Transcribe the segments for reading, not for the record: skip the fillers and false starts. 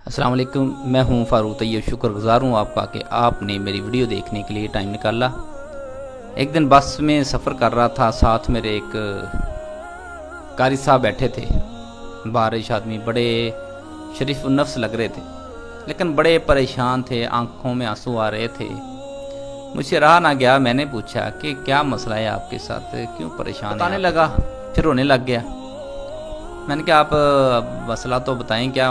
السلام علیکم، میں ہوں فاروق طیب، شکر گزار ہوں آپ کا کہ آپ نے میری ویڈیو دیکھنے کے لیے ٹائم نکالا۔ ایک دن بس میں سفر کر رہا تھا، ساتھ میرے ایک قاری صاحب بیٹھے تھے، بارش آدمی، بڑے شریف النفس لگ رہے تھے لیکن بڑے پریشان تھے، آنکھوں میں آنسو آ رہے تھے۔ مجھ سے رہا نہ گیا، میں نے پوچھا کہ کیا مسئلہ ہے آپ کے ساتھ، کیوں پریشان ہیں؟ بتانے لگا، پھر رونے لگ گیا۔ میں نے کہا آپ مسئلہ تو بتائیں، کیا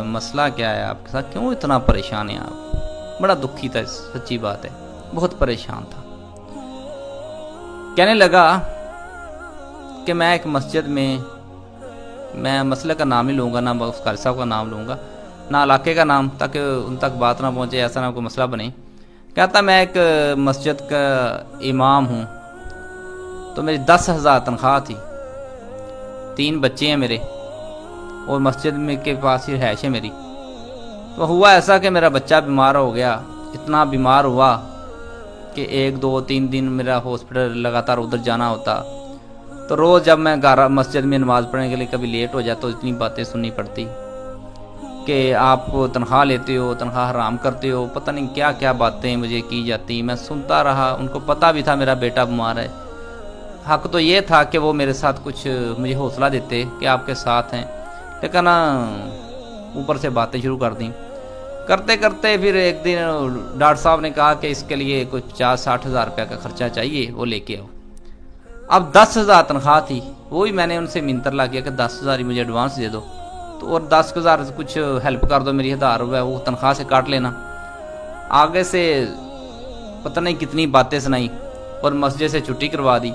مسئلہ کیا ہے آپ کے ساتھ، کیوں اتنا پریشان ہیں آپ؟ بڑا دکھی تھا، سچی بات ہے، بہت پریشان تھا۔ کہنے لگا کہ میں ایک مسجد میں مسئلے کا نام ہی لوں گا، نہ اس قاری صاحب کا نام لوں گا، نہ علاقے کا نام، تاکہ ان تک بات نہ پہنچے، ایسا نہ کوئی مسئلہ بنے۔ کہتا میں ایک مسجد کا امام ہوں، تو میری 10,000 تنخواہ تھی، 3 بچے ہیں میرے، اور مسجد میں کے پاس ہی رہائش ہے میری۔ تو ہوا ایسا کہ میرا بچہ بیمار ہو گیا، اتنا بیمار ہوا کہ 1 2 3 دن میرا ہاسپٹل لگاتار ادھر جانا ہوتا۔ تو روز جب میں مسجد میں نماز پڑھنے کے لیے کبھی لیٹ ہو جاتا تو اتنی باتیں سننی پڑتی کہ آپ تنخواہ لیتے ہو، تنخواہ حرام کرتے ہو، پتہ نہیں کیا کیا باتیں مجھے کی جاتی۔ میں سنتا رہا، ان کو پتہ بھی تھا میرا بیٹا بیمار ہے۔ حق تو یہ تھا کہ وہ میرے ساتھ کچھ مجھے حوصلہ دیتے کہ آپ کے ساتھ ہیں، لیکن اوپر سے باتیں شروع کر دیں۔ کرتے کرتے پھر ایک دن ڈاکٹر صاحب نے کہا کہ اس کے لیے کوئی 50-60 ہزار روپے کا خرچہ چاہیے، وہ لے کے آؤ۔ اب 10,000 تنخواہ تھی، وہی میں نے ان سے منتر کیا کہ 10,000 ہی مجھے ایڈوانس دے دو، تو اور 10,000 کچھ ہیلپ کر دو، میری 1,000 روپے وہ تنخواہ سے کاٹ لینا۔ آگے سے پتہ نہیں کتنی باتیں سنائی اور مسجد سے چھٹی کروا دی۔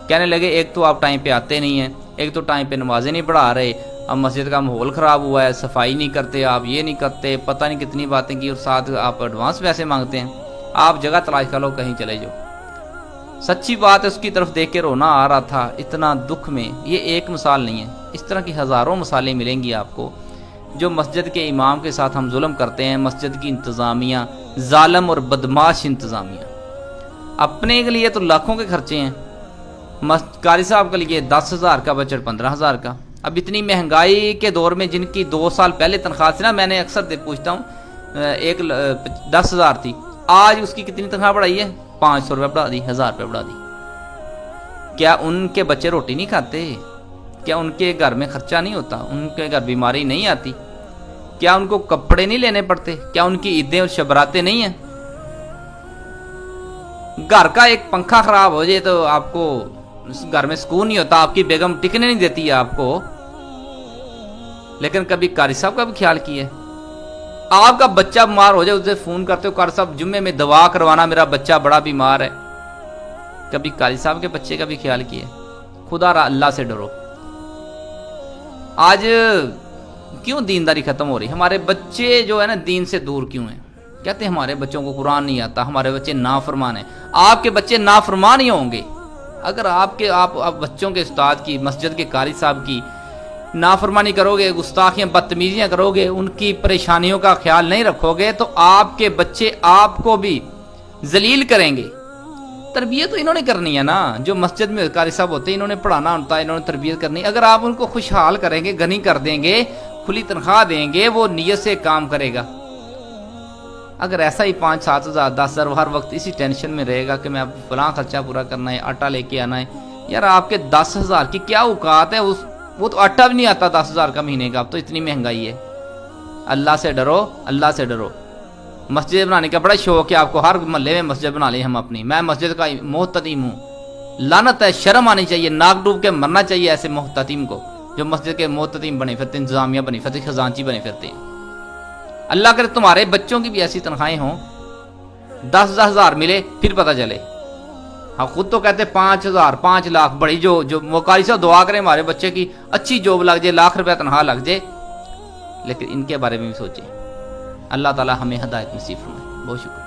کہنے لگے ایک تو آپ ٹائم پہ آتے نہیں ہیں، ایک تو ٹائم پہ نمازیں نہیں پڑھا رہے، اب مسجد کا ماحول خراب ہوا ہے، صفائی نہیں کرتے آپ، یہ نہیں کرتے، پتہ نہیں کتنی باتیں کی، اور ساتھ آپ ایڈوانس پیسے مانگتے ہیں، آپ جگہ تلاش کر لو، کہیں چلے جاؤ۔ سچی بات ہے، اس کی طرف دیکھ کے رونا آ رہا تھا، اتنا دکھ میں۔ یہ ایک مثال نہیں ہے، اس طرح کی ہزاروں مثالیں ملیں گی آپ کو، جو مسجد کے امام کے ساتھ ہم ظلم کرتے ہیں۔ مسجد کی انتظامیہ ظالم اور بدماش انتظامیہ، اپنے کے لیے تو لاکھوں کے خرچے ہیں، قاری صاحب کے لیے 10,000 کا بجٹ، 15,000 کا۔ اب اتنی مہنگائی کے دور میں جن کی 2 سال پہلے تنخواہ تھی نا، میں نے اکثر پوچھتا ہوں، 10,000 تھی، آج اس کی کتنی تنخواہ بڑھائی ہے؟ 500 روپے بڑھا دی، 1,000 روپے بڑھا دی۔ کیا ان کے بچے روٹی نہیں کھاتے؟ کیا ان کے گھر میں خرچہ نہیں ہوتا؟ ان کے گھر بیماری نہیں آتی؟ کیا ان کو کپڑے نہیں لینے پڑتے؟ کیا ان کی عیدیں اور شبراتیں نہیں ہیں؟ گھر کا ایک پنکھا خراب ہو جائے تو آپ کو گھر میں سکون نہیں ہوتا، آپ کی بیگم ٹکنے نہیں دیتی ہے آپ کو، لیکن کبھی قاری صاحب کا بھی خیال کیا ہے؟ آپ کا بچہ بیمار ہو جائے، اسے فون کرتے ہو، قاری صاحب جمعے میں دوا کروانا، میرا بچہ بڑا بیمار ہے۔ کبھی قاری صاحب کے بچے کا بھی خیال کیا ہے؟ خدا را اللہ سے ڈرو۔ آج کیوں دینداری ختم ہو رہی؟ ہمارے بچے جو ہے نا دین سے دور کیوں ہیں؟ کہتے ہیں ہمارے بچوں کو قرآن نہیں آتا، ہمارے بچے نافرمان ہیں۔ آپ کے بچے نافرمان ہی ہوں گے اگر آپ بچوں کے استاد کی، مسجد کے قاری صاحب کی نافرمانی کرو گے، گستاخیاں، بدتمیزیاں کرو گے، ان کی پریشانیوں کا خیال نہیں رکھو گے، تو آپ کے بچے آپ کو بھی ذلیل کریں گے۔ تربیت تو انہوں نے کرنی ہے نا، جو مسجد میں قاری صاحب ہوتے ہیں، انہوں نے پڑھانا ہوتا ہے، انہوں نے تربیت کرنی ہے۔ اگر آپ ان کو خوشحال کریں گے، غنی کر دیں گے، کھلی تنخواہ دیں گے، وہ نیت سے کام کرے گا۔ اگر ایسا ہی 5-7 ہزار 10 ہزار ہر وقت اسی ٹینشن میں رہے گا کہ میں فلاں خرچہ پورا کرنا ہے، آٹا لے کے آنا ہے، یار آپ کے 10,000 کی کیا اوقات ہے؟ وہ تو آٹا بھی نہیں آتا 10,000 کا مہینے کا، اب تو اتنی مہنگائی ہے۔ اللہ سے ڈرو، اللہ سے ڈرو۔ مسجد بنانے کا بڑا شوق ہے آپ کو، ہر محلے میں مسجد بنا لیں ہم اپنی، میں مسجد کا محتدیم ہوں۔ لعنت ہے، شرم آنی چاہیے، ناک ڈوب کے مرنا چاہیے ایسے محتدیم کو، جو مسجد کے محتدیم بنے پھرتے، انتظامیہ بنے پھرتے، خزانچی بنے پھرتے ہیں۔ اللہ کرے تمہارے بچوں کی بھی ایسی تنخواہیں ہوں، 10,000 ہزار ملے، پھر پتہ چلے۔ ہم خود تو کہتے 5,000 5 لاکھ بڑی جو قاری صاحب دعا کریں ہمارے بچے کی اچھی جاب لگ جائے، لاکھ روپے تنخواہ لگ جائے، لیکن ان کے بارے میں بھی سوچیں۔ اللہ تعالی ہمیں ہدایت نصیب فرمائے۔ بہت شکریہ۔